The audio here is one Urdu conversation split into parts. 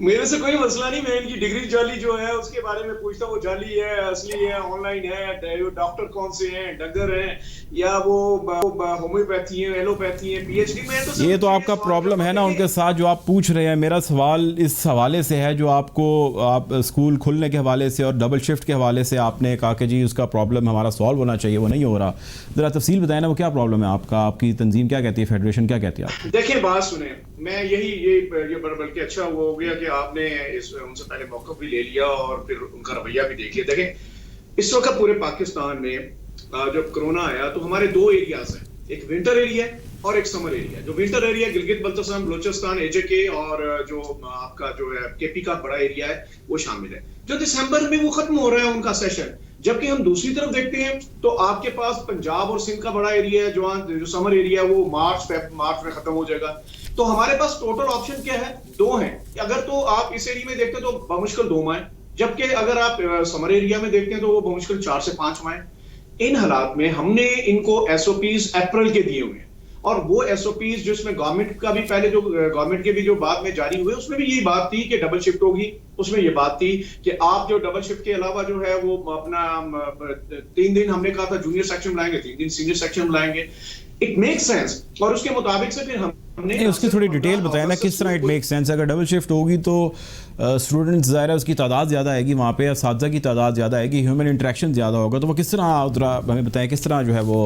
میرے سے کوئی مسئلہ نہیں, میں ان کی ڈگری جعلی جو ہے اس کے بارے میں پوچھتا ہوں, وہ جعلی ہے اصلی ہے, آن لائن ہے, ڈاکٹر کون سے ہیں, ڈگر ہیں یا وہ ہومیوپیتھی ہیں, ایلوپیتھی ہیں, پی ایچ ڈی میں. یہ تو آپ کا پرابلم ہے نا ان کے ساتھ جو آپ پوچھ رہے ہیں. میرا سوال اس حوالے سے ہے جو آپ اسکول کھلنے کے حوالے سے اور ڈبل شفٹ کے حوالے سے آپ نے کہا کہ جی اس کا پرابلم ہمارا سالو ہونا چاہیے, وہ نہیں ہو رہا. ذرا تفصیل بتائیں نا وہ کیا پرابلم ہے آپ کا, آپ کی تنظیم کیا کہتی ہے, فیڈریشن کیا کہتی ہے آپ؟ دیکھیں بات سنیں, میں یہ بلکہ اچھا وہ ہو گیا کہ آپ نے ان سے پہلے موقف بھی لے لیا اور پھر ان کا رویہ بھی دیکھ لیا. دیکھیں اس وقت پورے پاکستان میں جب کرونا آیا تو ہمارے دو ایریاز ہیں, ایک ونٹر ایریا اور ایک سمر ایریا. جو ونٹر ایریا گلگت بلتستان بلوچستان اے جے کے اور جو آپ کا جو ہے کے پی کا بڑا ایریا ہے وہ شامل ہے. جو دسمبر میں وہ ختم ہو رہا ہے ان کا سیشن, جبکہ ہم دوسری طرف دیکھتے ہیں تو آپ کے پاس پنجاب اور سندھ کا بڑا ایریا ہے جو سمر ایریا وہ مارچ میں ختم ہو جائے گا. تو ہمارے پاس ٹوٹل آپشن کیا ہے, دو ہیں. اگر تو آپ اس ایریا میں دیکھتے ہیں تو بمشکل 2 ماہ, جبکہ اگر آپ سمر ایریا میں دیکھتے ہیں تو وہ بمشکل 4 سے 5 ماہ. ان حالات میں ہم نے ان کو ایس او پیز اپریل کے دیے ہوئے ہیں, اور وہ ایس او پیز جس میں گورنمنٹ کا بھی پہلے جو گورنمنٹ کے بھی جو بعد میں جاری ہوئے اس میں بھی یہی بات تھی کہ ڈبل شفٹ ہوگی. اس میں یہ بات تھی کہ آپ جو ڈبل شفٹ کے علاوہ جو ہے وہ اپنا 3 دن ہم نے کہا تھا جونیئر سیکشن بلائیں گے, 3 دن سینئر سیکشن بلائیں گے. اٹ میک سینس, اور اس کے مطابق سے پھر ہم نے اس کی تھوڑی ڈیٹیل بتائیں نا کس طرح اٹ میک سینس. اگر ڈبل شفٹ ہوگی تو اسٹوڈنٹس ظاہر ہے اس کی تعداد زیادہ آئے گی, وہاں پہ اساتذہ کی تعداد زیادہ آئے گی, ہیومن انٹریکشن زیادہ ہوگا, تو وہ کس طرح ذرا ہمیں بتائیں کس طرح جو ہے وہ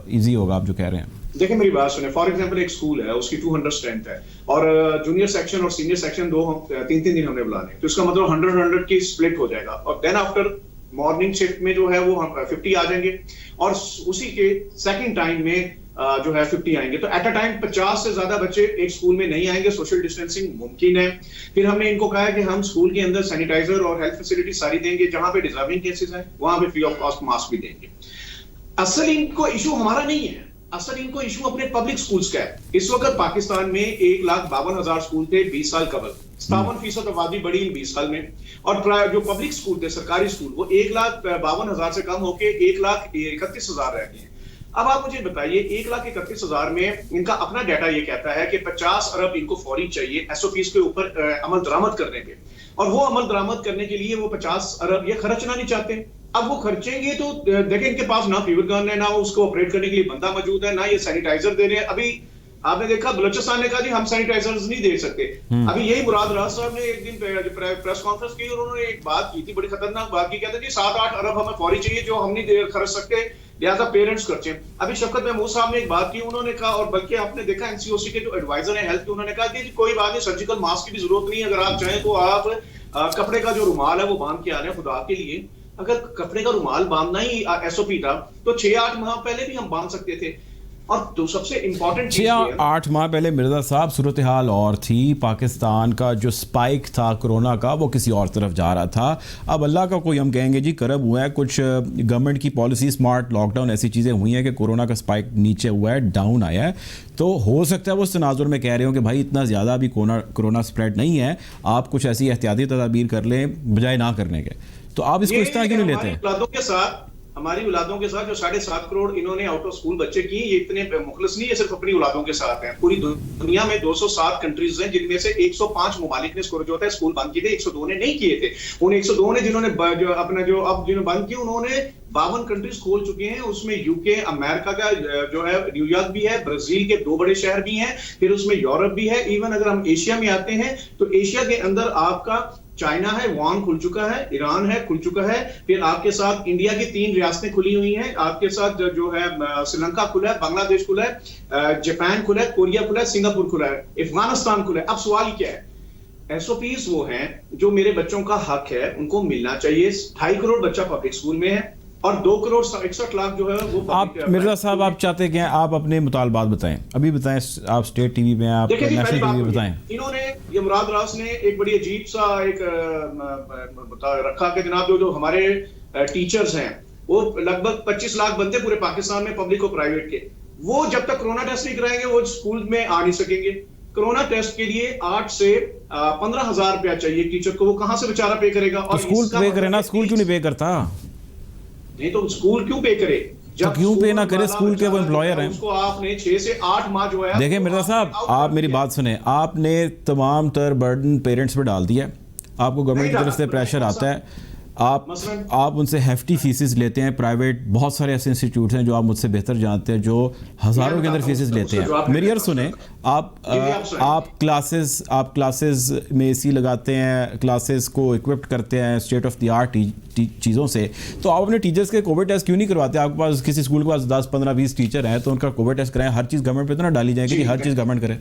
ایزی ہوگا آپ جو کہہ رہے ہیں. دیکھیں میری بات سنیں, فار ایگزامپل ایک اسکول ہے اس کی 200 اسٹرینتھ ہے اور جونیئر سیکشن اور سینئر سیکشن 3 دن ہم نے بلانے, تو اس کا مطلب 100 کی اسپلٹ ہو جائے گا. اور دین آفٹر مارننگ شفٹ میں جو ہے وہ 50 آ جائیں گے, اور اسی کے سیکنڈ ٹائم میں جو ہے 50 آئیں گے. تو ایٹ اے ٹائم 50 سے زیادہ بچے ایک اسکول میں نہیں آئیں گے, سوشل ڈسٹینسنگ ممکن ہے. پھر ہم نے ان کو کہا ہے کہ ہم اسکول کے اندر سینیٹائزر اور ہیلتھ فیسلٹی ساری دیں گے, جہاں پہ ڈیزرونگ کیسز ہیں وہاں پہ فری آف کاسٹ ماسک بھی دیں گے. اصل ان کو ایشو ہمارا نہیں ہے, اصل ان کو ایشو اپنے پبلک سکولز کا ہے. اس وقت پاکستان میں 1,52,000 سکول تھے 20 سال قبل, 57% آبادی بڑی ان 20 سال میں, اور جو پبلک سکول تھے سرکاری سکول وہ 1,52,000 سے کم ہو کے 1,31,000 رہ گئے ہیں. اب آپ مجھے بتائیے 1,31,000 میں ان کا اپنا ڈیٹا یہ کہتا ہے کہ 50 ارب ان کو فوری چاہیے ایس او پیز کے اوپر عمل درآمد کرنے کے, اور وہ عمل درآمد کرنے کے لیے وہ 50 ارب یہ خرچنا نہیں چاہتے. اب وہ خرچیں گے تو دیکھیں ان کے پاس نہ فیور گن ہے, نہ اس کو آپریٹ کرنے کے لیے بندہ موجود ہے, نہ یہ سینیٹائزر دے رہے ہیں. ابھی آپ نے دیکھا بلوچستان نے کہا جی ہم سینیٹائزرز نہیں دے سکتے. ابھی یہی مراد راز صاحب نے ایک دن پریس کانفرنس کی اور انہوں نے ایک بات کی تھی, بڑی خطرناک بات کی, کہتے ہیں جی 7-8 ارب ہمیں فوری چاہیے جو ہم نہیں خرچ سکتے, لہٰذا پیرنٹس خرچیں. ابھی شفقت محمود صاحب نے ایک بات کی, انہوں نے کہا, اور بلکہ آپ نے دیکھا این سی او سی کے جو ایڈوائزر ہیں ہیلتھ کے, انہوں نے کہا کہ کوئی بات نہیں, سرجیکل ماسک کی بھی ضرورت نہیں ہے, اگر آپ چاہیں تو آپ کپڑے کا جو رومال ہے وہ باندھ کے آ رہے ہیں خدا کے لیے. اگر کپڑے کا رومال باندھنا ہی ایس او پی تھا تو 6-8 ماہ پہلے بھی ہم باندھ سکتے تھے. اور تو سب سے امپورٹنٹ 6-8 ماہ پہلے مرزا صاحب صورتحال اور تھی, پاکستان کا جو سپائک تھا کرونا کا وہ کسی اور طرف جا رہا تھا. اب اللہ کا کوئی ہم کہیں گے جی کرب ہوا ہے, کچھ گورنمنٹ کی پالیسی اسمارٹ لاک ڈاؤن ایسی چیزیں ہوئی ہیں کہ کورونا کا سپائک نیچے ہوا ہے, ڈاؤن آیا ہے. تو ہو سکتا ہے وہ اس تناظر میں کہہ رہے ہوں کہ بھائی اتنا زیادہ ابھی کورونا اسپریڈ نہیں ہے, آپ کچھ ایسی احتیاطی تدابیر کر لیں بجائے نہ کرنے کے. تو آپ اس کو اس طرح کیوں نہیں لیتے ہیں؟ ہماری اولادوں کے ساتھ جو 7.5 کروڑ انہوں نے آؤٹ آف اسکول بچے کیے, یہ اتنے مخلص نہیں ہے صرف اپنی اولادوں کے ساتھ ہیں. پوری دنیا میں 207 کنٹریز ہیں جن میں سے 105 ممالک نے جو ہے اسکول بند کیے تھے, 102 نے نہیں کیے تھے. ان 102 نے جنہوں نے اپنا جو اب جنہوں بند کیے انہوں نے 52 کنٹریز کھول چکے ہیں. اس میں یو کے, امریکہ کا جو ہے نیو یارک بھی ہے, برازیل کے 2 بڑے شہر بھی ہیں, پھر اس میں یورپ بھی ہے. ایون اگر ہم ایشیا میں آتے ہیں تو ایشیا کے اندر آپ کا چائنا ہے, وان کھل چکا ہے, ایران ہے کھل چکا ہے, پھر آپ کے ساتھ انڈیا کی 3 ریاستیں کھلی ہوئی ہیں, آپ کے ساتھ جو ہے سری لنکا کھلا ہے, بنگلہ دیش کھلا ہے, جاپان کھلا ہے, کوریا کھلا ہے, سنگاپور کھلا ہے, افغانستان کھلا ہے. اب سوال کیا ہے, ایس او پیز وہ ہیں جو میرے بچوں کا حق ہے, ان کو ملنا چاہیے. 2.5 کروڑ بچہ پبلک اسکول میں ہے اور 2 کروڑ 61 لاکھ جو ہے وہ. آپ مرزا صاحب آپ چاہتے کہ آپ اپنے مطالبات بتائیں, ابھی بتائیں, آپ اسٹیٹ ٹی وی میں, آپ نیشنل ٹی وی میں بتائیں. انہوں نے یہ مراد راس نے ایک بڑی عجیب سا ایک رکھا کہ جناب جو ہمارے ٹیچرز ہیں وہ لگ بھگ 25 لاکھ بنتے پورے پاکستان میں پبلک اور پرائیویٹ کے, وہ جب تک کرونا ٹیسٹ نہیں کرائیں گے وہ اسکول میں آ نہیں سکیں گے. کرونا ٹیسٹ کے لیے 8 سے 15,000 روپیہ چاہیے ٹیچر کو, وہ کہاں سے بیچارہ پے کرے گا؟ اور اسکول پے کرے نا, اسکول کیوں نہیں پے کرتا؟ نہیں تو اسکول کیوں پے کرے؟ تو کیوں پے نہ کرے اسکول کے وہ امپلائر ہیں. اس کو آپ نے 6 سے 8 ماہ جو ہے. دیکھیں مرزا صاحب آپ میری بات سنیں, آپ نے تمام تر برڈن پیرنٹس پہ ڈال دیا ہے, آپ کو گورنمنٹ کی طرف سے پریشر آتا ہے, آپ ان سے ہیفٹی فیسز لیتے ہیں. پرائیویٹ بہت سارے ایسے انسٹیٹیوٹس ہیں جو آپ مجھ سے بہتر جانتے ہیں جو ہزاروں کے اندر فیسز لیتے ہیں. میری عرض سنیں, آپ کلاسز میں اے سی لگاتے ہیں, کلاسز کو اکوپڈ کرتے ہیں اسٹیٹ آف دی آرٹ چیزوں سے, تو آپ اپنے ٹیچرس کے کووڈ ٹیسٹ کیوں نہیں کرواتے؟ آپ کے پاس کسی اسکول کے پاس 10 15 20 ٹیچر ہیں تو ان کا کووڈ ٹیسٹ کرائیں. ہر چیز گورنمنٹ پہ تو نہ ڈالی جائے گی کہ ہر چیز گورنمنٹ کرے.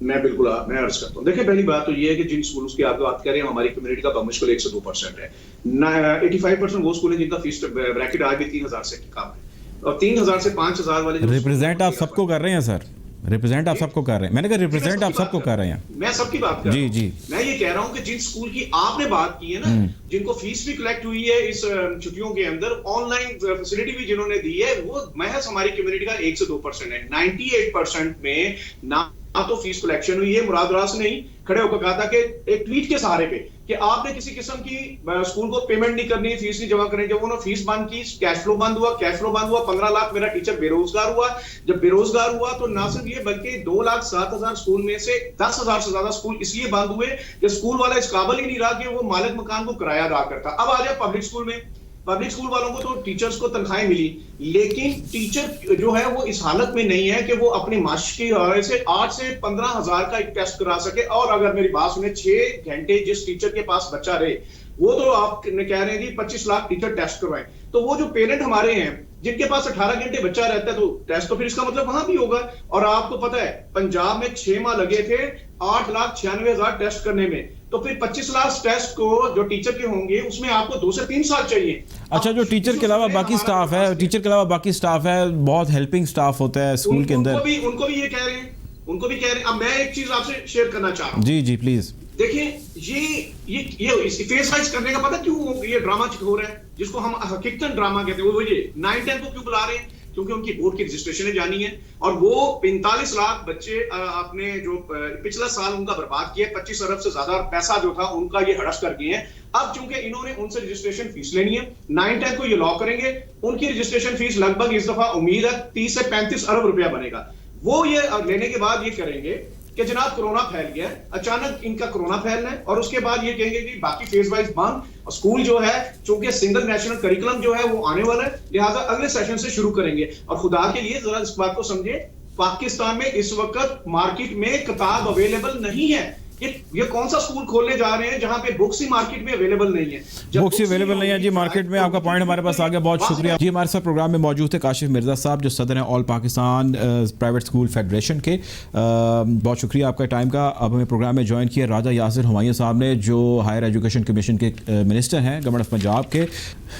میں بالکل میں عرض کرتا ہوں. دیکھیں پہلی بات تو یہ ہے کہ جن سکولز کی آپ بات کر رہے ہیں ہماری کمیونٹی کا بمشکل 1 سے 2% ہے. 85% وہ سکول ہیں جن کا فیس بریکٹ آج بھی 3,000 سے کم ہے, اور 3,000 سے 5,000 والے ریپرزینٹ آپ سب کو کر رہے ہیں سر, ریپرزینٹ آپ سب کو کر رہے ہیں. میں نے کہا ریپرزینٹ آپ سب کو کر رہے ہیں. میں سب کی بات کر رہا ہوں. میں یہ کہہ رہا ہوں کہ جن سکول کی آپ نے بات کی ہے نا, جن کو فیس بھی کلیکٹ ہوئی ہے اس چھٹیوں کے اندر, آن لائن فیسلٹی بھی جنہوں نے دی ہے, وہ محض ہماری کمیونٹی کا 1 سے 2% ہے. 98% میں نہ تو فیس کلیکشن ہوئی ہے. مراد راس نے کھڑے ہو کر کہا تھا کہ ایک ٹویٹ کے سہارے پہ کہ آپ نے کسی قسم کی اسکول کو پیمنٹ نہیں کرنی, فیس نہیں جمع کرنی. جب انہوں نے فیس بند کی, کیش فلو بند ہوا, 15 لاکھ میرا ٹیچر بے روزگار ہوا. جب بے روزگار ہوا تو نہ صرف یہ بلکہ 2,07,000 اسکول میں سے 10,000 سے زیادہ اسکول اس لیے بند ہوئے کہ اسکول والا اس قابل ہی نہیں رہا کہ وہ مالک مکان کو کرایہ ادا کرتا. اب آ جائے پبلک اسکول میں, پبلک اسکول والوں کو تو ٹیچرز کو تنخواہیں ملی, لیکن ٹیچر جو ہے وہ اس حالت میں نہیں ہے کہ وہ اپنی معاش کی حوالے سے 8 سے 15,000 کا ایک ٹیسٹ کرا سکے. اور اگر میری بات سنیں 6 گھنٹے جس ٹیچر کے پاس بچہ رہے, وہ تو آپ کہہ رہے ہیں جی 25 لاکھ ٹیچر ٹیسٹ کروائیں. تو وہ جو پیرنٹ ہمارے ہیں جن کے پاس 18 گھنٹے بچہ رہتا ہے تو ٹیسٹ تو پھر اس کا مطلب وہاں بھی ہوگا. اور آپ کو پتا ہے پنجاب میں 6 ماہ لگے تھے 8,96,000 ٹیسٹ کرنے میں, تو پھر 25 لاکھ ٹیسٹ کو جو ٹیچر کے ہوں گے اس میں آپ کو 2 سے 3 سال چاہیے. اچھا, جو ٹیچر کے علاوہ باقی سٹاف ہے, بہت ہیلپنگ سٹاف ہوتا ہے اسکول کے اندر, ان کو بھی یہ کہہ رہے ہیں. اب میں ایک چیز آپ سے شیئر کرنا چاہ رہا ہوں. جی پلیز. دیکھیں یہ فیس وائز کرنے کا پتہ کیوں یہ ڈرامہ ہو رہا ہے, جس کو ہم حقیقتاً ڈرامہ کہتے ہیں, وہ یہ 9-10 کو کیوں بلا رہے ہیں؟ کیونکہ ان کی بورڈ کی رجسٹریشن جانی ہے, اور وہ 45 لاکھ بچے اپنے جو پچھلا سال ان کا برباد کیا, 25 ارب سے زیادہ پیسہ جو تھا ان کا یہ ہڑس کر گئے ہیں. اب چونکہ انہوں نے ان سے رجسٹریشن فیس لینی ہے, 9-10 کو یہ لا کریں گے, ان کی رجسٹریشن فیس لگ بھگ اس دفعہ امید ہے 30 سے 35 ارب روپیہ بنے گا. وہ یہ لینے کے بعد یہ کریں گے کہ جناب کرونا پھیل گیا ہے, اچانک ان کا کرونا پھیلنا ہے, اور اس کے بعد یہ کہیں گے کہ باقی فیز وائز بند. اسکول جو ہے چونکہ سنگل نیشنل کریکولم جو ہے وہ آنے والا ہے, لہٰذا اگلے سیشن سے شروع کریں گے. اور خدا کے لیے ذرا اس بات کو سمجھے, پاکستان میں اس وقت مارکیٹ میں کتاب اویلیبل نہیں ہے. یہ کون سا اسکول کھولنے جا رہے ہیں جہاں پہ بکس ہی مارکیٹ میں اویلیبل نہیں ہے؟ بکس ہی اویلیبل نہیں ہے جی مارکیٹ میں. آپ کا پوائنٹ ہمارے پاس آ گیا, بہت شکریہ جی. ہمارے ساتھ پروگرام میں موجود تھے کاشف مرزا صاحب جو صدر ہیں آل پاکستان پرائیویٹ اسکول فیڈریشن کے. بہت شکریہ آپ کا ٹائم کا. اب ہمیں پروگرام میں جوائن کیا راجہ یاسر ہمایوں صاحب نے جو ہائر ایجوکیشن کمیشن کے منسٹر ہیں گورنمنٹ آف پنجاب کے.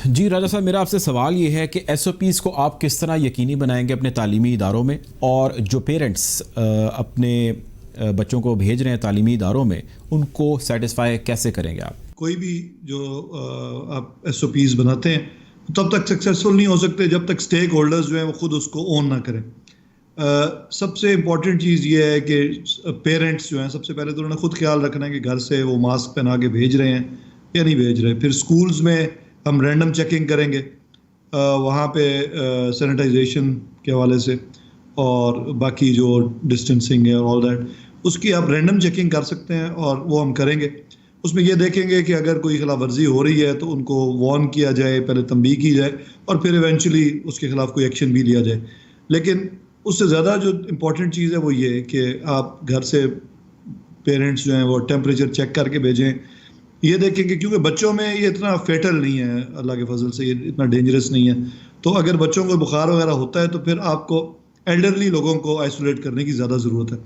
جی راجہ صاحب, میرا آپ سے سوال یہ ہے کہ SOPs کو آپ کس طرح یقینی بنائیں گے اپنے تعلیمی اداروں میں, اور جو پیرنٹس اپنے بچوں کو بھیج رہے ہیں تعلیمی اداروں میں ان کو سیٹسفائی کیسے کریں گے آپ؟ کوئی بھی جو آپ SOPs بناتے ہیں تب تک سکسیسفل نہیں ہو سکتے جب تک اسٹیک ہولڈرز جو ہیں وہ خود اس کو اون نہ کریں. سب سے امپورٹنٹ چیز یہ ہے کہ پیرنٹس جو ہیں سب سے پہلے تو انہوں نے خود خیال رکھنا ہے کہ گھر سے وہ ماسک پہنا کے بھیج رہے ہیں یا نہیں بھیج رہے. پھر اسکولز میں ہم رینڈم چیکنگ کریں گے وہاں پہ سینیٹائزیشن کے حوالے سے, اور باقی جو ڈسٹینسنگ ہے اور آل دیٹ, اس کی آپ رینڈم چیکنگ کر سکتے ہیں اور وہ ہم کریں گے. اس میں یہ دیکھیں گے کہ اگر کوئی خلاف ورزی ہو رہی ہے تو ان کو وارن کیا جائے, پہلے تنبیہ کی جائے, اور پھر ایونچولی اس کے خلاف کوئی ایکشن بھی لیا جائے. لیکن اس سے زیادہ جو امپورٹنٹ چیز ہے وہ یہ ہے کہ آپ گھر سے پیرنٹس جو ہیں وہ ٹیمپریچر چیک کر کے بھیجیں. یہ دیکھیں کہ کیونکہ بچوں میں یہ اتنا فیٹل نہیں ہے, اللہ کے فضل سے یہ اتنا ڈینجرس نہیں ہے, تو اگر بچوں کو بخار وغیرہ ہوتا ہے تو پھر آپ کو ایلڈرلی لوگوں کو آئسولیٹ کرنے کی زیادہ ضرورت ہے.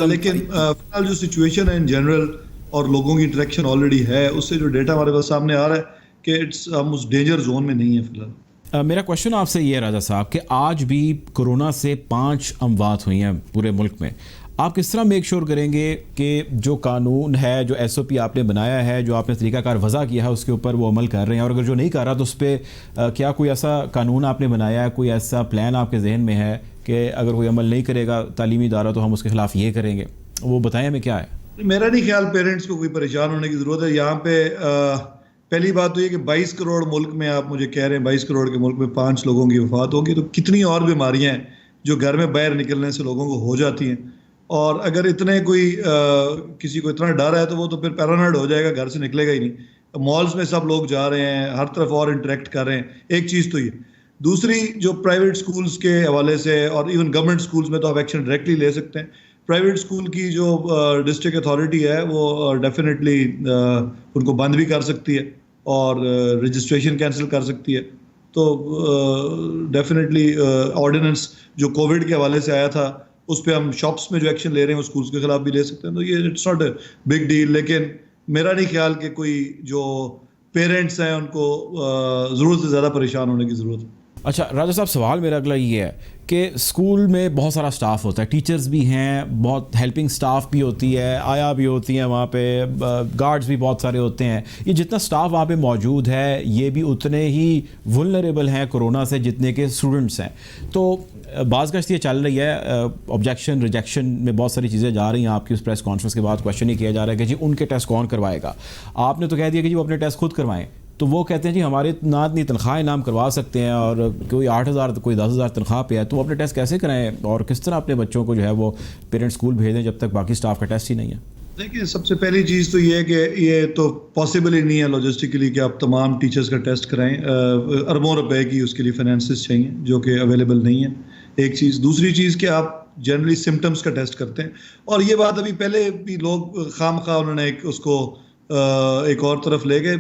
لیکن فی الحال جو سچویشن ہے ان جنرل اور لوگوں کی انٹریکشن آلریڈی ہے, اس سے جو ڈیٹا ہمارے پاس سامنے آ رہا ہے کہ ہم اس ڈینجر زون میں نہیں ہے فی الحال. میرا کوشچن آپ سے یہ ہے راجہ صاحب کہ آج بھی کورونا سے 5 اموات ہوئی ہیں پورے ملک میں. آپ کس طرح میک شور کریں گے کہ جو قانون ہے, جو SOP آپ نے بنایا ہے, جو آپ نے طریقہ کار وضع کیا ہے اس کے اوپر وہ عمل کر رہے ہیں, اور اگر جو نہیں کر رہا تو اس پہ کیا کوئی ایسا قانون آپ نے بنایا ہے, کوئی ایسا پلان آپ کے ذہن میں ہے کہ اگر کوئی عمل نہیں کرے گا تعلیمی ادارہ تو ہم اس کے خلاف یہ کریں گے؟ وہ بتائیں ہمیں کیا ہے. میرا نہیں خیال پیرنٹس کو کوئی پریشان ہونے کی ضرورت ہے. یہاں پہ پہلی بات تو یہ کہ 22 کروڑ ملک میں آپ مجھے کہہ رہے ہیں 22 کروڑ کے ملک میں 5 لوگوں کی وفات ہوگی، تو کتنی اور بیماریاں ہیں جو گھر میں باہر نکلنے سے لوگوں کو ہو جاتی ہیں. اور اگر اتنے کسی کو اتنا ڈر ہے تو وہ تو پھر پیرانوئڈ ہو جائے گا، گھر سے نکلے گا ہی نہیں. مالز میں سب لوگ جا رہے ہیں، ہر طرف اور انٹریکٹ کر رہے ہیں. ایک چیز تو یہ. دوسری جو پرائیویٹ سکولز کے حوالے سے اور ایون گورنمنٹ سکولز میں تو آپ ایکشن ڈائریکٹلی لے سکتے ہیں. پرائیویٹ سکول کی جو ڈسٹرکٹ اتھارٹی ہے وہ ڈیفینیٹلی ان کو بند بھی کر سکتی ہے اور رجسٹریشن کینسل کر سکتی ہے. تو ڈیفینیٹلی آرڈیننس جو کووڈ کے حوالے سے آیا تھا اس پہ ہم شاپس میں جو ایکشن لے رہے ہیں اسکولس کے خلاف بھی لے سکتے ہیں. تو یہ it's not a big deal. لیکن میرا نہیں خیال کہ کوئی جو پیرنٹس ہیں ان کو ضرورت سے زیادہ پریشان ہونے کی ضرورت ہے. اچھا راجہ صاحب، سوال میرا اگلا یہ ہے کہ اسکول میں بہت سارا اسٹاف ہوتا ہے، ٹیچرز بھی ہیں، بہت ہیلپنگ اسٹاف بھی ہوتی ہے، آیا بھی ہوتی ہیں وہاں پہ، گارڈز بھی بہت سارے ہوتے ہیں. یہ جتنا اسٹاف وہاں پہ موجود ہے یہ بھی اتنے ہی ولنریبل ہیں کورونا سے جتنے کہ اسٹوڈنٹس ہیں. تو بعض گشت یہ چل رہی ہے، آبجیکشن ریجیکشن میں بہت ساری چیزیں جا رہی ہیں. آپ کی اس پریس کانفرنس کے بعد کوشچن ہی کیا جا رہا ہے کہ جی ان کے ٹیسٹ کون کروائے گا. آپ نے تو کہہ دیا کہ جی وہ اپنے ٹیسٹ خود کروائیں. تو وہ کہتے ہیں جی ہمارے اتنی تنخواہیں نام کروا سکتے ہیں اور کوئی 8,000 کوئی 10,000 تنخواہ پہ ہے، تو وہ اپنے ٹیسٹ کیسے کرائیں اور کس طرح اپنے بچوں کو جو ہے وہ پیرنٹ اسکول بھیجیں جب تک باقی اسٹاف کا ٹیسٹ ہی نہیں ہے؟ دیکھیے سب سے پہلی چیز تو یہ ہے کہ یہ تو پاسبل ہی نہیں ہے لاجسٹکلی کہ آپ تمام ٹیچرز کا ٹیسٹ کرائیں. اربوں روپے کی اس کے لیے فائنینسز چاہیے جو کہ اویلیبل نہیں ہے. ایک چیز. دوسری چیز کہ آپ جنرلی سمٹمس کا ٹیسٹ کرتے ہیں، اور یہ بات ابھی پہلے بھی لوگ خام خواہ انہوں نے اس کو ایک اور طرف لے گئے.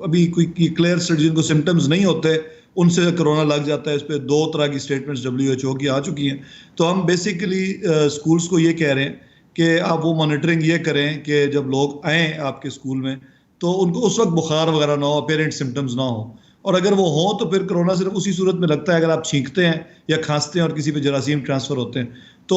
ابھی کوئی کلیئر جن کو سمٹمز نہیں ہوتے ان سے کرونا لگ جاتا ہے. اس پہ 2 طرح کی اسٹیٹمنٹس WHO کی آ چکی ہیں. تو ہم بیسیکلی اسکولس کو یہ کہہ رہے ہیں کہ آپ وہ مانیٹرنگ یہ کریں کہ جب لوگ آئیں آپ کے اسکول میں تو ان کو اس وقت بخار وغیرہ نہ ہو، پیرنٹ سمٹمز نہ ہوں. اور اگر وہ ہوں تو پھر کرونا صرف اسی صورت میں لگتا ہے اگر آپ چھینکتے ہیں یا کھانستے ہیں اور کسی پہ جراثیم ٹرانسفر ہوتے ہیں. تو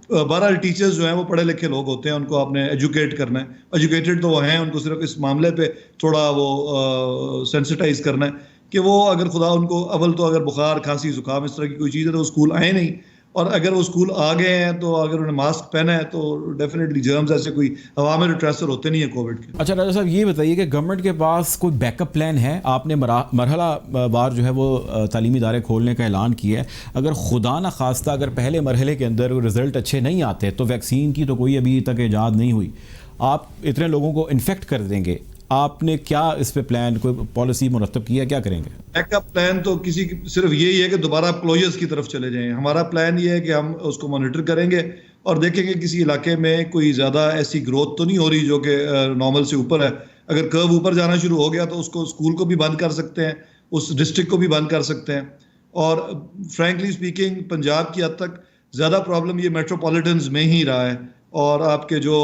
بہرحال ٹیچرز جو ہیں وہ پڑھے لکھے لوگ ہوتے ہیں، ان کو آپ نے ایجوکیٹ کرنا ہے. ایجوکیٹڈ تو وہ ہیں، ان کو صرف اس معاملے پہ تھوڑا وہ سینسٹائز کرنا ہے کہ وہ اگر خدا ان کو اول تو اگر بخار کھانسی زکام اس طرح کی کوئی چیز ہے تو وہ اسکول آئے نہیں، اور اگر وہ اسکول آ گئے ہیں تو اگر انہوں نے ماسک پہنا ہے تو ڈیفینیٹلی جرمز ایسے کوئی ہوا میں ٹرانسفر ہوتے نہیں ہیں کووڈ کے. اچھا راجہ صاحب یہ بتائیے کہ گورنمنٹ کے پاس کوئی بیک اپ پلان ہے؟ آپ نے مرحلہ وار جو ہے وہ تعلیمی ادارے کھولنے کا اعلان کیا ہے. اگر خدا نہ خواستہ اگر پہلے مرحلے کے اندر رزلٹ اچھے نہیں آتے تو ویکسین کی تو کوئی ابھی تک ایجاد نہیں ہوئی، آپ اتنے لوگوں کو انفیکٹ کر دیں گے، آپ نے کیا اس پہ پلان کوئی پالیسی مرتب کی ہے؟ کیا کریں گے؟ بیک اپ پلان تو صرف یہی ہے کہ دوبارہ آپ کلوجرز کی طرف چلے جائیں. ہمارا پلان یہ ہے کہ ہم اس کو مانیٹر کریں گے اور دیکھیں گے کسی علاقے میں کوئی زیادہ ایسی گروتھ تو نہیں ہو رہی جو کہ نارمل سے اوپر ہے. اگر کرو اوپر جانا شروع ہو گیا تو اس کو اسکول کو بھی بند کر سکتے ہیں، اس ڈسٹرکٹ کو بھی بند کر سکتے ہیں. اور فرینکلی اسپیکنگ پنجاب کی حد تک زیادہ پرابلم یہ میٹروپولیٹنز میں ہی رہا ہے، اور آپ کے جو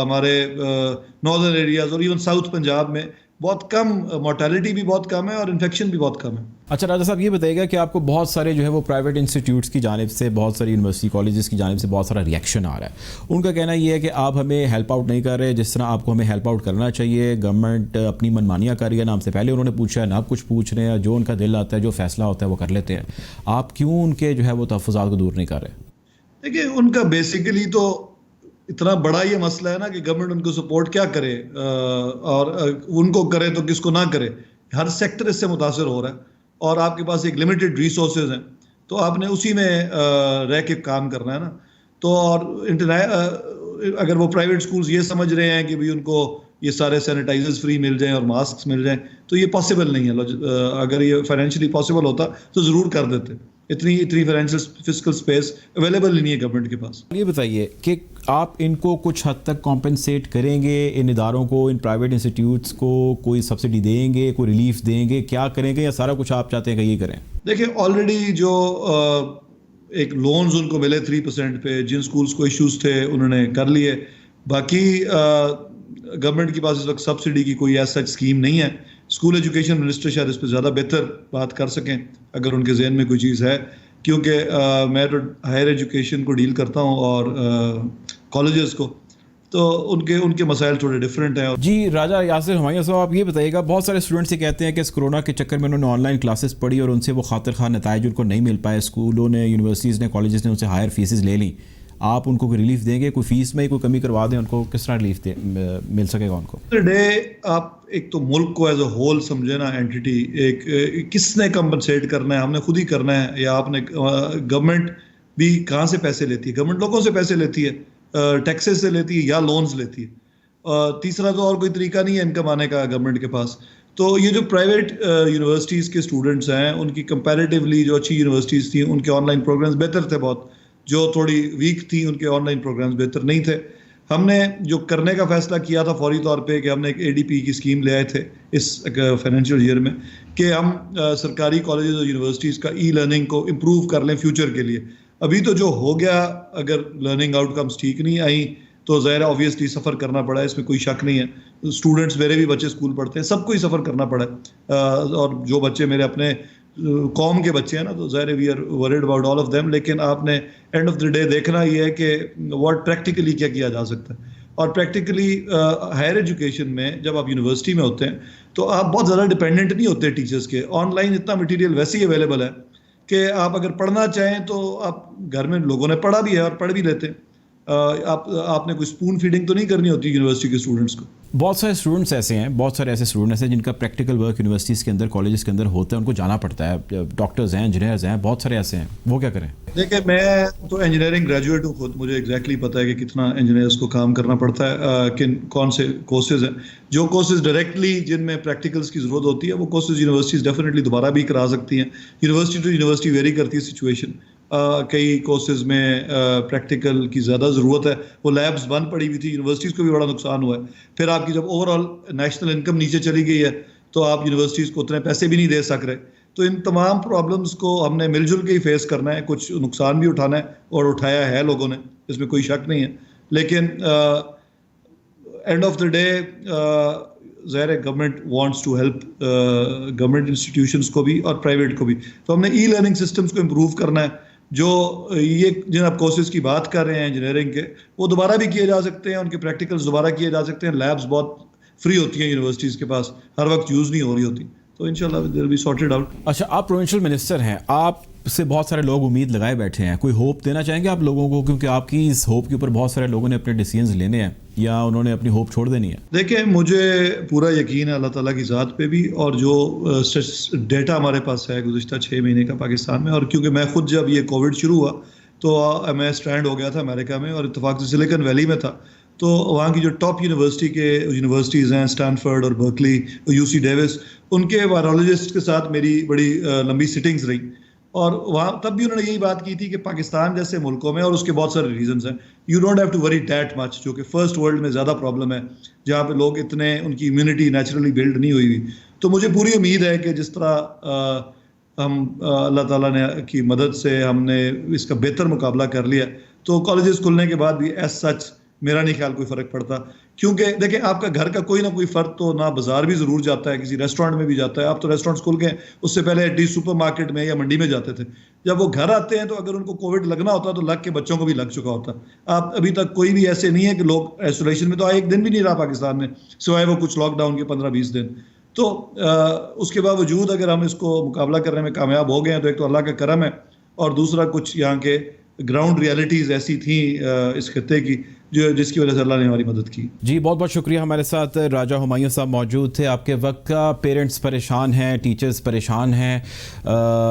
ہمارے ناردرن ایریاز اور ایون ساؤتھ پنجاب میں بہت کم مورٹیلٹی بھی بہت کم ہے اور انفیکشن بھی بہت کم ہے. اچھا راجہ صاحب یہ بتائیے گا کہ آپ کو بہت سارے جو ہے وہ پرائیویٹ انسٹیٹیوٹس کی جانب سے، بہت ساری یونیورسٹی کالجز کی جانب سے بہت سارا ریئیکشن آ رہا ہے. ان کا کہنا یہ ہے کہ آپ ہمیں ہیلپ آؤٹ نہیں کر رہے جس طرح آپ کو ہمیں ہیلپ آؤٹ کرنا چاہیے. گورنمنٹ اپنی منمانیاں کر رہی ہے، نہ ہم سے پہلے انہوں نے پوچھا ہے نہ آپ کچھ پوچھ رہے ہیں، جو ان کا دل آتا ہے جو فیصلہ ہوتا ہے وہ کر لیتے ہیں. آپ کیوں ان کے جو ہے وہ تحفظات کو دور نہیں کر رہے؟ دیکھیے ان کا بیسیکلی تو اتنا بڑا یہ مسئلہ ہے نا کہ گورنمنٹ ان کو سپورٹ کیا کرے اور ان کو کرے تو کس کو نہ کرے. ہر سیکٹر اس سے متاثر ہو رہا ہے اور آپ کے پاس ایک لمیٹڈ ریسورسز ہیں تو آپ نے اسی میں رہ کے کام کرنا ہے نا. تو اور اگر وہ پرائیویٹ سکولز یہ سمجھ رہے ہیں کہ بھئی ان کو یہ سارے سینیٹائزرز فری مل جائیں اور ماسکس مل جائیں تو یہ پاسبل نہیں ہے. اگر یہ فائنینشلی پاسبل ہوتا تو ضرور کر دیتے. اتنی فائنینشیل فسکل سپیس اویلیبل نہیں ہے گورنمنٹ کے پاس. یہ بتائیے کہ آپ ان کو کچھ حد تک کمپنسیٹ کریں گے، ان اداروں کو، ان پرائیویٹ انسٹیٹیوٹس کو کوئی سبسڈی دیں گے، کوئی ریلیف دیں گے، کیا کریں گے یا سارا کچھ آپ چاہتے ہیں کہ یہ کریں؟ دیکھیں آلریڈی جو ایک لونز ان کو ملے 3% پہ، جن سکولز کو ایشوز تھے انہوں نے کر لیے. باقی گورنمنٹ کے پاس اس وقت سبسڈی کی کوئی ایسا اسکیم نہیں ہے. اسکول ایجوکیشن منسٹر شاید اس پہ زیادہ بہتر بات کر سکیں اگر ان کے ذہن میں کوئی چیز ہے، کیونکہ میں تو ہائر ایجوکیشن کو ڈیل کرتا ہوں اور کالجز کو، تو ان کے مسائل تھوڑے ڈفرینٹ ہیں. جی راجہ یاسر ہمایوں صاحب آپ یہ بتائیے گا، بہت سارے اسٹوڈنٹس یہ کہتے ہیں کہ اس کورونا کے چکر میں انہوں نے آن لائن کلاسز پڑھی اور ان سے وہ خاطر خواہ نتائج ان کو نہیں مل پائے. اسکولوں نے، یونیورسٹیز نے، کالجز نے ان سے ہائر فیسز لے لیں. آپ ان کو کوئی ریلیف دیں گے, کوئی فیس میں کوئی کمی کروا دیں ان کو, کس طرح ریلیف مل سکے گا ان کو؟ ڈے آپ ایک تو ملک کو ایز اے ہول سمجھے نا اینٹی, ایک کس نے کمپنسیٹ کرنا ہے, ہم نے خود ہی کرنا ہے یا آپ نے, گورنمنٹ بھی کہاں سے پیسے لیتی ہے؟ گورنمنٹ لوگوں سے پیسے لیتی ہے, ٹیکسز سے لیتی ہے یا لونز لیتی ہے. تیسرا تو اور کوئی طریقہ نہیں ہے انکم آنے کا گورنمنٹ کے پاس. تو یہ جو پرائیویٹ یونیورسٹیز کے اسٹوڈنٹس ہیں ان کی کمپیریٹیولی جو اچھی یونیورسٹیز تھیں ان کے آن لائن پروگرامز بہتر تھے بہت, جو تھوڑی ویک تھیں ان کے آن لائن پروگرامز بہتر نہیں تھے. ہم نے جو کرنے کا فیصلہ کیا تھا فوری طور پہ کہ ہم نے ایک ADP کی اسکیم لے آئے تھے اس فائنینشیل ایئر میں کہ ہم سرکاری کالجز اور یونیورسٹیز کا ای لرننگ کو امپروو کر لیں فیوچر کے لیے. ابھی تو جو ہو گیا, اگر لرننگ آؤٹ کمس ٹھیک نہیں آئیں تو ظاہر آبویسلی سفر کرنا پڑا ہے, اس میں کوئی شک نہیں ہے. اسٹوڈنٹس میرے بھی بچے اسکول پڑھتے ہیں, سب کو ہی سفر کرنا پڑا ہے, اور جو بچے میرے اپنے قوم کے بچے ہیں نا تو ظاہر we are worried about all of them. لیکن آپ نے اینڈ آف دا ڈے دیکھنا یہ ہے کہ واٹ پریکٹیکلی کیا کیا جا سکتا ہے. اور پریکٹیکلی ہائر ایجوکیشن میں جب آپ یونیورسٹی میں ہوتے ہیں تو آپ بہت زیادہ ڈپینڈنٹ نہیں ہوتے ٹیچرس کے. آن لائن اتنا مٹیریل ویسے ہی اویلیبل ہے کہ آپ اگر پڑھنا چاہیں تو آپ گھر میں لوگوں نے پڑھا بھی ہے اور پڑھ بھی لیتے ہیں. آپ نے کوئی اسپون فیڈنگ تو نہیں کرنی ہوتی یونیورسٹی کے اسٹوڈنٹس کو. بہت سارے اسٹوڈنٹس ایسے ہیں, بہت سارے ایسے اسٹوڈنٹس ہیں جن کا پریکٹیکل ورک یونیورسٹیز کے اندر, کالجز کے اندر ہوتا ہے, ان کو جانا پڑتا ہے. ڈاکٹرز ہیں, انجینئرز ہیں, بہت سارے ایسے ہیں, وہ کیا کریں؟ دیکھیں میں تو انجینئرنگ گریجویٹ ہوں خود, مجھے ایگزیکٹلی پتہ ہے کہ کتنا انجینئرس کو کام کرنا پڑتا ہے, کون سے کورسز ہیں. جو کورسز ڈائریکٹلی جن میں پریکٹیکلس کی ضرورت ہوتی ہے وہ کورسز یونیورسٹیز ڈیفینیٹلی دوبارہ بھی کرا سکتی ہیں. یونیورسٹی ٹو یونیورسٹی ویری کرتی ہے سچویشن. کئی کورسز میں پریکٹیکل کی زیادہ ضرورت ہے, وہ لیبس بند پڑی ہوئی تھی, یونیورسٹیز کو بھی بڑا نقصان ہوا ہے. پھر آپ کی جب اوور آل نیشنل انکم نیچے چلی گئی ہے تو آپ یونیورسٹیز کو اتنے پیسے بھی نہیں دے سک رہے. تو ان تمام پرابلمس کو ہم نے مل جل کے ہی فیس کرنا ہے. کچھ نقصان بھی اٹھانا ہے اور اٹھایا ہے لوگوں نے, اس میں کوئی شک نہیں ہے. لیکن اینڈ آف دا ڈے ظاہر ہے government wants to help government institutions کو بھی اور پرائیویٹ کو بھی. تو ہم نے ای لرننگ سسٹمس کو امپروو کرنا ہے. جو یہ جن آپ کورسز کی بات کر رہے ہیں انجینئرنگ کے, وہ دوبارہ بھی کیے جا سکتے ہیں, ان کے پریکٹیکلز دوبارہ کیے جا سکتے ہیں. لیبس بہت فری ہوتی ہیں یونیورسٹیز کے پاس, ہر وقت یوز نہیں ہو رہی ہوتی. تو انشاءاللہ دے ول بی سارٹڈ آؤٹ. اچھا, آپ پروونشل منسٹر ہیں, آپ سے بہت سارے لوگ امید لگائے بیٹھے ہیں, کوئی ہوپ دینا چاہیں گے آپ لوگوں کو, کیونکہ آپ کی اس ہوپ کے اوپر بہت سارے لوگوں نے اپنے ڈیسیژنز لینے ہیں یا انہوں نے اپنی ہوپ چھوڑ دینی ہے؟ دیکھیں مجھے پورا یقین ہے اللہ تعالیٰ کی ذات پہ بھی, اور جو ڈیٹا ہمارے پاس ہے گزشتہ 6 مہینے کا پاکستان میں, اور کیونکہ میں خود جب یہ کووڈ شروع ہوا تو میں اسٹینڈ ہو گیا تھا امریکہ میں, اور اتفاق سے سلیکن ویلی میں تھا. تو وہاں کی جو ٹاپ یونیورسٹیز ہیں اسٹینفرڈ اور برکلی, UC ڈیوس, ان کے وائرولوجسٹ کے ساتھ میری بڑی لمبی سٹنگز رہی. اور وہاں تب بھی انہوں نے یہی بات کی تھی کہ پاکستان جیسے ملکوں میں, اور اس کے بہت سارے ریزنز ہیں, you don't have to worry that much, جو کہ فرسٹ ورلڈ میں زیادہ پرابلم ہے, جہاں پہ لوگ اتنے ان کی امیونٹی نیچرلی بلڈ نہیں ہوئی ہوئی. تو مجھے پوری امید ہے کہ جس طرح ہم اللہ تعالیٰ نے کی مدد سے ہم نے اس کا بہتر مقابلہ کر لیا, تو کالجز کھلنے کے بعد بھی ایز سچ میرا نہیں خیال کوئی فرق پڑتا. کیونکہ دیکھیں آپ کا گھر کا کوئی نہ کوئی فرق تو نہ بازار بھی ضرور جاتا ہے, کسی ریسٹورینٹ میں بھی جاتا ہے. آپ تو ریسٹورینٹس کھل گئے, اس سے پہلے ایٹ لیسٹ سپر مارکیٹ میں یا منڈی میں جاتے تھے. جب وہ گھر آتے ہیں تو اگر ان کو کووڈ لگنا ہوتا تو لگ کے بچوں کو بھی لگ چکا ہوتا. آپ ابھی تک کوئی بھی ایسے نہیں ہے کہ لوگ آئسولیشن میں, تو ایک دن بھی نہیں رہا پاکستان میں سوائے وہ کچھ لاک ڈاؤن کے 15-20 دن. تو اس کے باوجود اگر ہم اس کو مقابلہ کرنے میں کامیاب ہو گئے ہیں تو ایک تو اللہ کا کرم ہے, اور دوسرا کچھ یہاں کے گراؤنڈ ریالٹیز ایسی تھیں اس خطے کی جس کی وجہ سے اللہ نے ہماری مدد کی. جی بہت بہت شکریہ. ہمارے ساتھ راجہ ہمایوں صاحب موجود تھے. آپ کے وقت کا پیرنٹس پریشان ہیں, ٹیچرز پریشان ہیں,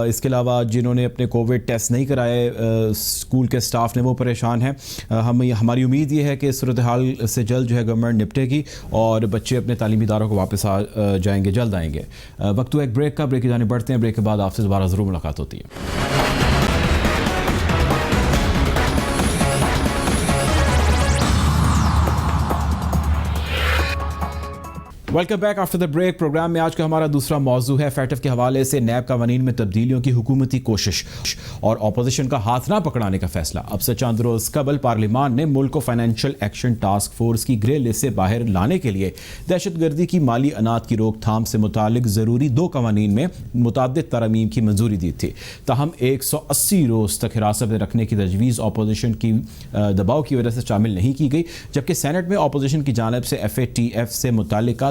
اس کے علاوہ جنہوں نے اپنے کووڈ ٹیسٹ نہیں کرائے اسکول کے اسٹاف نے وہ پریشان ہیں. ہماری امید یہ ہے کہ اس صورتحال سے جلد جو ہے گورنمنٹ نپٹے گی اور بچے اپنے تعلیمی اداروں کو واپس آ جائیں گے, جلد آئیں گے. وقت ایک بریک کا, بریک کی جانب بڑھتے ہیں. بریک کے بعد آپ سے دوبارہ ضرور ملاقات ہوتی ہے. Welcome back after the break. Programme میں آج کا ہمارا دوسرا موضوع ہے فیٹف کے حوالے سے نیب قوانین میں تبدیلیوں کی حکومتی کوشش اور اپوزیشن کا ہاتھ نہ پکڑانے کا فیصلہ. اب سے چند روز قبل پارلیمان نے ملک کو فائنینشیل ایکشن ٹاسک فورس کی گرے لسٹ سے باہر لانے کے لیے دہشت گردی کی مالی اناج کی روک تھام سے متعلق ضروری 2 قوانین میں متعدد ترامیم کی منظوری دی تھی. تاہم 180 روز تک حراست میں رکھنے کی تجویز اپوزیشن کی دباؤ کی وجہ سے شامل نہیں کی گئی, جبکہ سینٹ میں اپوزیشن کی جانب سے FATF سے متعلقہ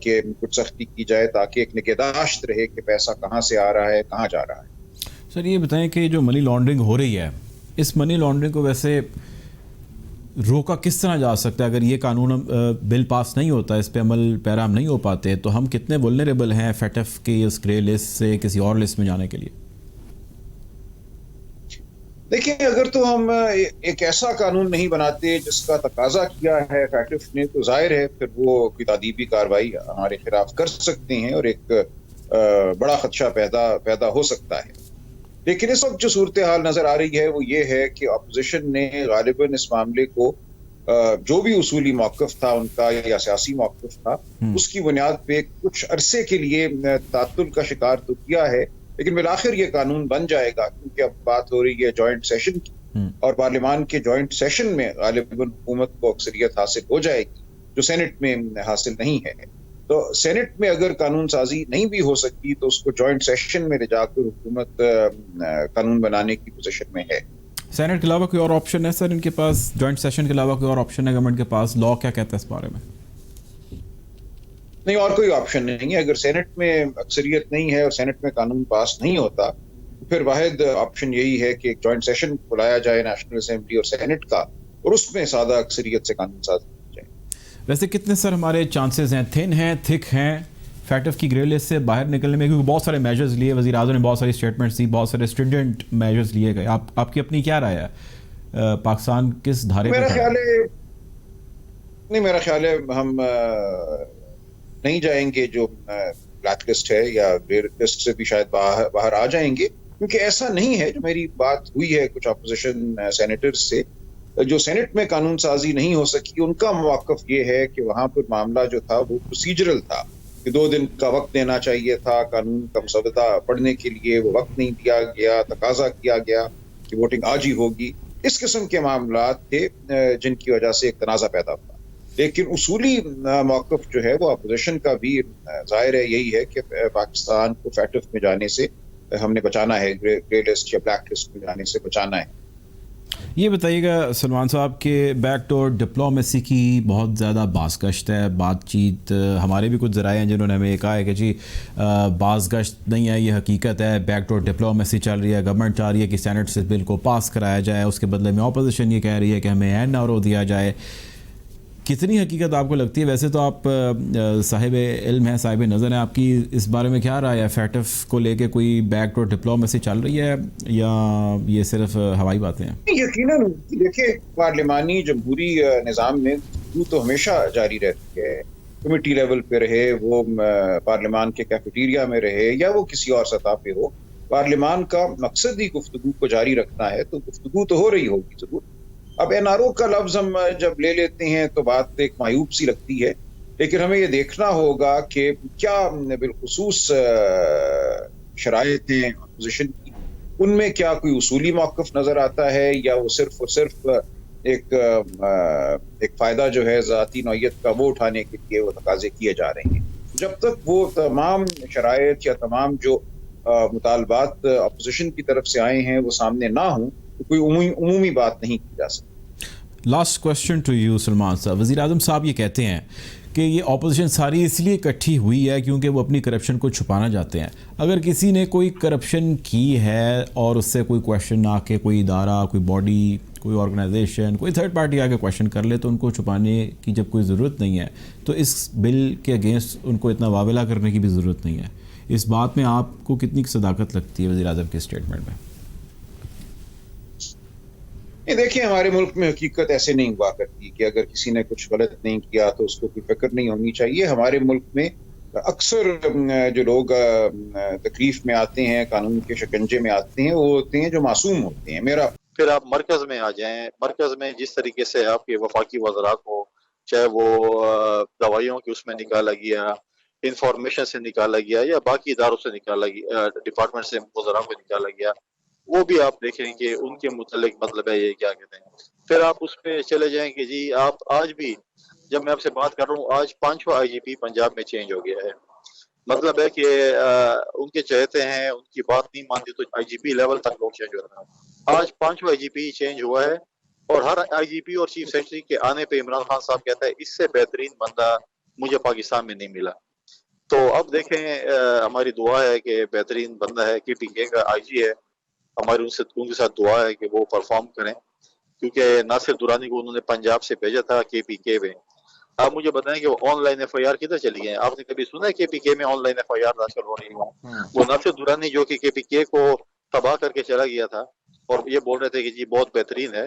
کہ کچھ سختی کی جائے تاکہ ایک نگہداشت رہے کہ پیسہ کہاں سے آ رہا ہے, کہاں جا رہا ہے. سر یہ بتائیں کہ جو منی لانڈرنگ ہو رہی ہے, اس منی لانڈرنگ کو ویسے روکا کس طرح جا سکتا ہے؟ اگر یہ قانون بل پاس نہیں ہوتا, اس پہ عمل پیرا ہم نہیں ہو پاتے, تو ہم کتنے ولنریبل ہیں فیٹف کی اس گرے لسٹ سے کسی اور لسٹ میں جانے کے لیے؟ دیکھیں, اگر تو ہم ایک ایسا قانون نہیں بناتے جس کا تقاضا کیا ہے فیٹف نے, تو ظاہر ہے پھر وہ کوئی تعدیبی کارروائی ہمارے خلاف کر سکتے ہیں اور ایک بڑا خدشہ پیدا ہو سکتا ہے. لیکن اس وقت جو صورتحال نظر آ رہی ہے وہ یہ ہے کہ اپوزیشن نے غالباً اس معاملے کو جو بھی اصولی موقف تھا ان کا یا سیاسی موقف تھا, اس کی بنیاد پہ کچھ عرصے کے لیے تعطل کا شکار تو کیا ہے, لیکن بالآخر یہ قانون بن جائے گا, کیونکہ اب بات ہو رہی ہے جوائنٹ سیشن کی, اور پارلیمان کے جوائنٹ سیشن میں غالباً حکومت کو اکثریت حاصل ہو جائے گی جو سینٹ میں حاصل نہیں ہے. تو سینٹ میں اگر قانون سازی نہیں بھی ہو سکتی تو اس کو جوائنٹ سیشن میں لے جا کر حکومت قانون بنانے کی پوزیشن میں ہے. سینٹ کے علاوہ کوئی اور آپشن ہے سر ان کے پاس؟ جوائنٹ سیشن کے علاوہ کوئی اور آپشن ہے گورنمنٹ کے پاس؟ لا کیا کہتا ہے اس بارے میں؟ نہیں, اور کوئی آپشن نہیں ہے. اگر سینٹ میں اکثریت نہیں ہے اور سینٹ میں قانون پاس نہیں ہوتا تو پھر واحد آپشن یہی ہے کہ ایک جوائنٹ سیشن بلایا جائے نیشنل اسمبلی اور سینٹ کا, اور اس میں سادہ اکثریت سے قانون سازی کی جائے. ویسے کتنے سر ہمارے چانسز ہیں, تھن ہیں, تھک ہیں, فیٹف کی گرے لسٹ سے باہر نکلنے میں؟ کیونکہ بہت سارے میجرز لیے وزیر اعظم نے, بہت ساری اسٹیٹمنٹس دی, بہت سارے اسٹوڈنٹ میجرز لیے گئے. آپ کی اپنی کیا رائے ہے؟ پاکستان کس دھارے پہ کھڑا ہے؟ میرا خیال ہے ہم نہیں جائیں گے جو بلیک لسٹ ہے, یا گرے لسٹ سے بھی شاید باہر آ جائیں گے, کیونکہ ایسا نہیں ہے. جو میری بات ہوئی ہے کچھ اپوزیشن سینیٹر سے, جو سینٹ میں قانون سازی نہیں ہو سکی, ان کا موقف یہ ہے کہ وہاں پر معاملہ جو تھا وہ پروسیجرل تھا, کہ 2 دن کا وقت دینا چاہیے تھا قانون کا مسودہ پڑھنے کے لیے, وہ وقت نہیں دیا گیا, تقاضا کیا گیا کہ ووٹنگ آج ہی ہوگی. اس قسم کے معاملات تھے جن کی وجہ سے ایک تنازع پیدا ہوا. لیکن اصولی موقف جو ہے وہ اپوزیشن کا بھی ظاہر ہے یہی ہے کہ پاکستان کو فیٹف میں جانے سے ہم نے بچانا ہے, گرے لسٹ یا بلیک لسٹ میں جانے سے بچانا ہے. یہ بتائیے گا سلمان صاحب کہ بیک ڈور ڈپلومیسی کی بہت زیادہ باز گشت ہے, بات چیت ہمارے بھی کچھ ذرائع ہیں جنہوں نے ہمیں یہ کہا ہے کہ جی باز گشت نہیں ہے, یہ حقیقت ہے, بیک ڈور ڈپلومیسی چل رہی ہے, گورنمنٹ چاہ رہی ہے کہ سینٹ سے بل کو پاس کرایا جائے, اس کے بدلے میں اپوزیشن یہ کہہ رہی ہے کہ ہمیں این آر او دیا جائے. کتنی حقیقت آپ کو لگتی ہے؟ ویسے تو آپ صاحب علم ہیں, صاحب نظر ہیں, آپ کی اس بارے میں کیا رائے ہے؟ فیٹف کو لے کے کوئی بیک ڈور ڈپلومیسی چل رہی ہے یا یہ صرف ہوائی باتیں ہیں؟ یقیناً دیکھیں, پارلیمانی جمہوری نظام میں وہ تو ہمیشہ جاری رہتی ہے, کمیٹی لیول پہ رہے, وہ پارلیمان کے کیفیٹیریا میں رہے, یا وہ کسی اور سطح پہ ہو. پارلیمان کا مقصد ہی گفتگو کو جاری رکھنا ہے, تو گفتگو تو ہو رہی ہوگی ضرور. اب این آر او کا لفظ ہم جب لے لیتے ہیں تو بات ایک معیوب سی لگتی ہے, لیکن ہمیں یہ دیکھنا ہوگا کہ کیا بالخصوص شرائط ہیں اپوزیشن کی, ان میں کیا کوئی اصولی موقف نظر آتا ہے, یا وہ صرف اور صرف ایک فائدہ جو ہے ذاتی نوعیت کا وہ اٹھانے کے لیے وہ تقاضے کیے جا رہے ہیں. جب تک وہ تمام شرائط یا تمام جو مطالبات اپوزیشن کی طرف سے آئے ہیں وہ سامنے نہ ہوں تو کوئی عمومی بات نہیں کی جا سکتی. Last question to you Salman صاحب. وزیر اعظم صاحب یہ کہتے ہیں کہ یہ اپوزیشن ساری اس لیے اکٹھی ہوئی ہے کیونکہ وہ اپنی کرپشن کو چھپانا چاہتے ہیں. اگر کسی نے کوئی کرپشن کی ہے اور اس سے کوئی کویشچن آ کے, کوئی ادارہ, کوئی باڈی, کوئی آرگنائزیشن, کوئی تھرڈ پارٹی آ کے کویشچن کر لے, تو ان کو چھپانے کی جب کوئی ضرورت نہیں ہے, تو اس بل کے اگینسٹ ان کو اتنا واویلا کرنے کی بھی ضرورت نہیں ہے. اس بات میں آپ کو کتنی صداقت لگتی ہے وزیر اعظم کے اسٹیٹمنٹ میں؟ دیکھیں, ہمارے ملک میں حقیقت ایسے نہیں ہوا کرتی کہ اگر کسی نے کچھ غلط نہیں کیا تو اس کو کوئی فکر نہیں ہونی چاہیے. ہمارے ملک میں اکثر جو لوگ تکلیف میں آتے ہیں, قانون کے شکنجے میں آتے ہیں, وہ ہوتے ہیں جو معصوم ہوتے ہیں. پھر آپ مرکز میں آ جائیں. مرکز میں جس طریقے سے آپ کے وفاقی وزراء کو, چاہے وہ دوائیوں کی اس میں نکالا گیا, انفارمیشن سے نکالا گیا, یا باقی اداروں سے نکالا گیا, ڈپارٹمنٹ سے وزراء کو نکالا گیا, وہ بھی آپ دیکھیں کہ ان کے متعلق مطلب ہے یہ کیا کہتے ہیں. پھر آپ اس پہ چلے جائیں کہ جی آپ آج بھی, جب میں آپ سے بات کر رہا ہوں, آج 5واں آئی جی پی پنجاب میں چینج ہو گیا ہے. مطلب ہے کہ ان کے چہتے ہیں, ان کی بات نہیں مانتی تو آئی جی پی لیول تک لوگ چینج ہو رہے ہیں. آج 5واں آئی جی پی چینج ہوا ہے, اور ہر آئی جی پی اور چیف سیکرٹری کے آنے پہ عمران خان صاحب کہتا ہے اس سے بہترین بندہ مجھے پاکستان میں نہیں ملا. تو اب دیکھیں ہماری دعا ہے کہ بہترین بندہ ہے KPK کا IG ہے, ہماری ان کے ساتھ دعا ہے کہ وہ پرفارم کریں, کیونکہ ناصر درانی کو انہوں نے پنجاب سے بھیجا تھا KPK میں. آپ مجھے بتائیں کہ وہ آن لائن FIR کدھر چلی گئے؟ آپ نے کبھی سنا ہے KPK میں آن لائن FIR آج کل ہو رہی ہوں؟ وہ ناصر درانی جو کہ KPK کو تباہ کر کے چلا گیا تھا اور یہ بول رہے تھے کہ جی بہت بہترین ہے,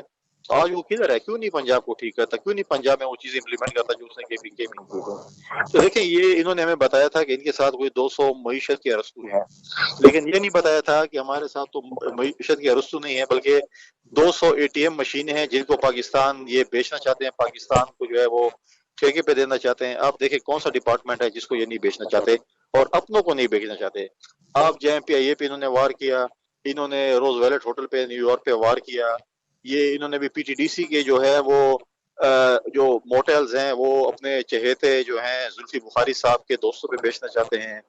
آج وہ کدھر ہے؟ کیوں نہیں پنجاب کو ٹھیک کرتا, کیوں نہیں پنجاب میں وہ چیزیں امپلیمنٹ کرتا جو اس نے KPK میں کی ہو؟ تو دیکھیں یہ انہوں نے ہمیں بتایا تھا کہ ان کے ساتھ کوئی 200 معیشت کے ارسطو ہیں, لیکن یہ نہیں بتایا تھا کہ ہمارے ساتھ تو معیشت کے ارسطو نہیں ہے بلکہ 200 ATM مشینیں ہیں جن کو پاکستان یہ بیچنا چاہتے ہیں, پاکستان کو جو ہے وہ ٹھیکے پہ دینا چاہتے ہیں. آپ دیکھیں کون سا ڈپارٹمنٹ ہے جس کو یہ نہیں بیچنا چاہتے اور اپنوں کو نہیں بیچنا چاہتے. آپ جائیں PIA پہ انہوں نے وار کیا, انہوں نے روز ویلٹ ہوٹل پہ نیو یارک پہ وار کیا, یہ انہوں نے بھی PTDC کے جو ہے وہ جو موٹیلز ہیں وہ اپنے چہیتے جو ہیں زلفی بخاری صاحب کے دوستوں پہ بیچنا چاہتے ہیں.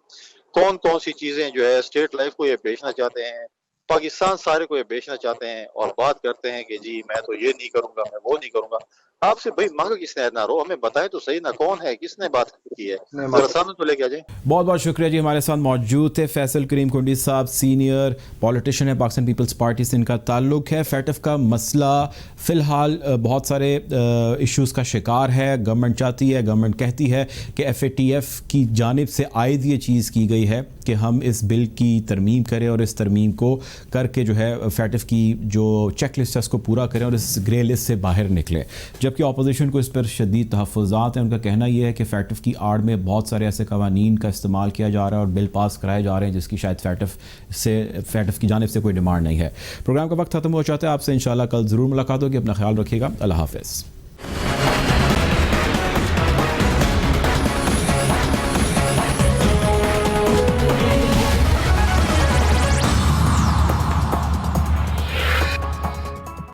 کون کون سی چیزیں جو ہے اسٹیٹ لائف کو یہ بیچنا چاہتے ہیں, پاکستان سارے کو یہ بیچنا چاہتے ہیں اور بات کرتے ہیں کہ جی میں تو یہ نہیں کروں گا, میں وہ نہیں کروں گا. آپ سے بھائی مانگا کس نے نہ رو, ہمیں بتائیں تو صحیح نا کون ہے, کس نے بات کی ہے, ذرا سامنے تو لے کے آ جائیں. بہت بہت شکریہ جی. ہمارے ساتھ موجود تھے فیصل کریم کنڈی صاحب, سینئر پولیٹیشین ہے پاکستان پیپلز پارٹی سے ان کا تعلق ہے. فیٹف کا مسئلہ فی الحال بہت سارے ایشوز کا شکار ہے. گورنمنٹ چاہتی ہے, گورنمنٹ کہتی ہے کہ FATF کی جانب سے عائد یہ چیز کی گئی ہے کہ ہم اس بل کی ترمیم کریں اور اس ترمیم کو کر کے جو ہے فیٹف کی جو چیک لسٹ ہے اس کو پورا کریں اور اس گرے لسٹ سے باہر نکلیں, جبکہ اپوزیشن کو اس پر شدید تحفظات ہیں. ان کا کہنا یہ ہے کہ فیٹف کی آڑ میں بہت سارے ایسے قوانین کا استعمال کیا جا رہا ہے اور بل پاس کرائے جا رہے ہیں جس کی شاید فیٹف کی جانب سے کوئی ڈیمانڈ نہیں ہے. پروگرام کا وقت ختم ہو چاہتا ہے. آپ سے انشاءاللہ کل ضرور ملاقات ہوگی. اپنا خیال رکھیے گا. اللہ حافظ.